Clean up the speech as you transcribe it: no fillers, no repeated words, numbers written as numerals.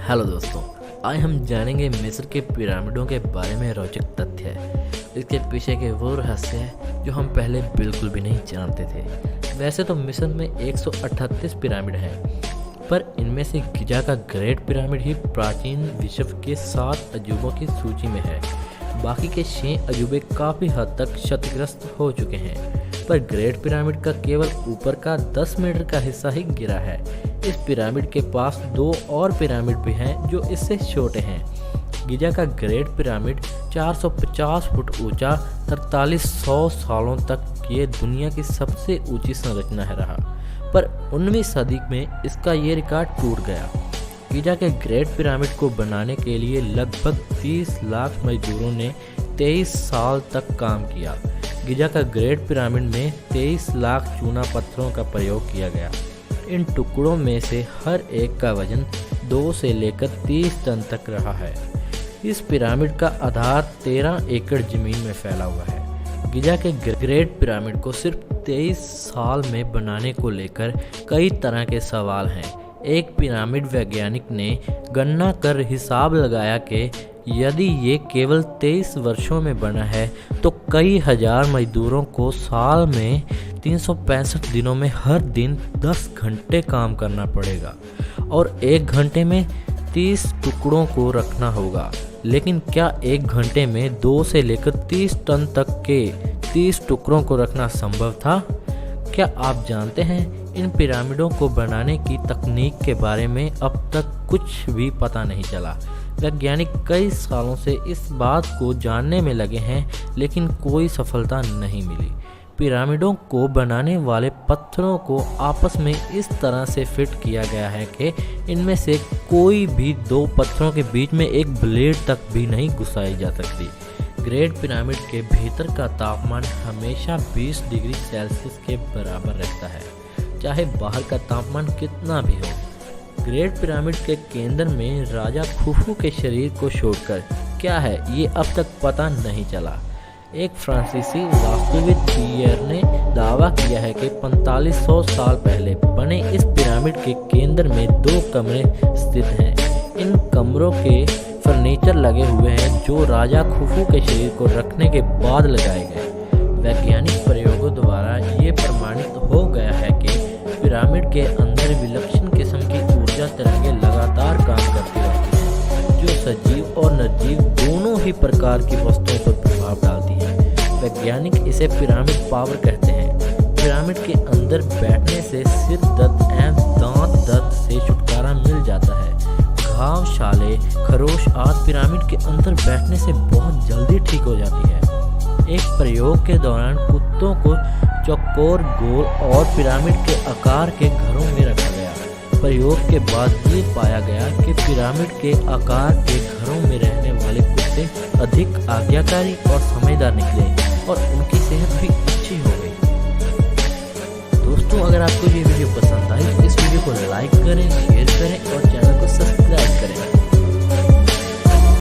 Hello दोस्तों, आज हम जानेंगे मिस्र के पिरामिडों के बारे में रोचक तथ्य है। इसके पीछे के वो रहस्य है जो हम पहले बिल्कुल भी नहीं जानते थे। वैसे तो मिस्र में 138 पिरामिड हैं, पर इनमें से गिजा का ग्रेट पिरामिड ही प्राचीन विश्व के 7 अजूबों की सूची में है। बाकी के 6 अजूबे काफ़ी हद तक क्षतिग्रस्त हो चुके हैं, पर ग्रेट पिरामिड का केवल ऊपर का 10 मीटर का हिस्सा ही गिरा है। इस पिरामिड के पास 2 और पिरामिड भी हैं जो इससे छोटे हैं। गिजा का ग्रेट पिरामिड 450 फुट ऊंचा 4300 सालों तक ये दुनिया की सबसे ऊंची संरचना है रहा, पर 19वीं सदी में इसका ये रिकॉर्ड टूट गया। गिजा के ग्रेट पिरामिड को बनाने के लिए लगभग 30 लाख मजदूरों ने 23 साल तक काम किया। गिजा का ग्रेट पिरामिड में 23 लाख चूना पत्थरों का प्रयोग किया गया। इन टुकड़ों में से हर एक का वजन 2 से लेकर 30 टन तक रहा है। इस पिरामिड का आधार 13 एकड़ जमीन में फैला हुआ है। गिजा के ग्रेट पिरामिड को सिर्फ 23 साल में बनाने को लेकर कई तरह के सवाल हैं। एक पिरामिड वैज्ञानिक ने गणना कर हिसाब लगाया कि यदि ये केवल 23 वर्षों में बना है तो कई हजार मजदूरों को साल में 365 दिनों में हर दिन 10 घंटे काम करना पड़ेगा और 1 घंटे में 30 टुकड़ों को रखना होगा। लेकिन क्या 1 घंटे में 2 से लेकर 30 टन तक के 30 टुकड़ों को रखना संभव था? क्या आप जानते हैं इन पिरामिडों को बनाने की तकनीक के बारे में अब तक कुछ भी पता नहीं चला। वैज्ञानिक कई सालों से इस बात को जानने में लगे हैं, लेकिन कोई सफलता नहीं मिली। पिरामिडों को बनाने वाले पत्थरों को आपस में इस तरह से फिट किया गया है कि इनमें से कोई भी 2 पत्थरों के बीच में एक ब्लेड तक भी नहीं घुसाई जा सकती। ग्रेट पिरामिड के भीतर का तापमान हमेशा 20 डिग्री सेल्सियस के बराबर रहता है, चाहे बाहर का तापमान कितना भी हो। ग्रेट पिरामिड के केंद्र में राजा खुफू के शरीर को छोड़कर क्या है ये अब तक पता नहीं चला। एक फ्रांसीसी वास्तुविद पियर ने दावा किया है कि 4500 साल पहले बने इस पिरामिड के केंद्र में 2 कमरे स्थित हैं। इन कमरों के फर्नीचर लगे हुए हैं जो राजा खुफू के शरीर को रखने के बाद लगाए गए। वैज्ञानिक प्रयोगों द्वारा ये प्रमाणित हो गया है कि पिरामिड के अंदर विलक्षण किस्म की ऊर्जा तरंगें लगातार काम करती रहती हैं, जो सजीव और निर्जीव दोनों ही प्रकार की वस्तुओं पर प्रभाव डालती हैं। वैज्ञानिक इसे पिरामिड पावर कहते हैं। पिरामिड के अंदर बैठने से सिर दर्द एवं दांत दर्द से छुटकारा मिल जाता है। घाव, छाले, खरोश आदि पिरामिड के अंदर बैठने से बहुत जल्दी ठीक हो जाती है। एक प्रयोग के दौरान कुत्तों को चौकोर, गोल और पिरामिड के आकार के घरों में रखा गया। प्रयोग के बाद ये पाया गया कि पिरामिड के आकार के घरों में रहने वाले कुत्ते अधिक आज्ञाकारी और समझदार निकले और उनकी सेहत भी अच्छी हो गई। दोस्तों, अगर आपको ये वीडियो पसंद आई तो इस वीडियो को लाइक करें, शेयर करें और चैनल को सब्सक्राइब करें।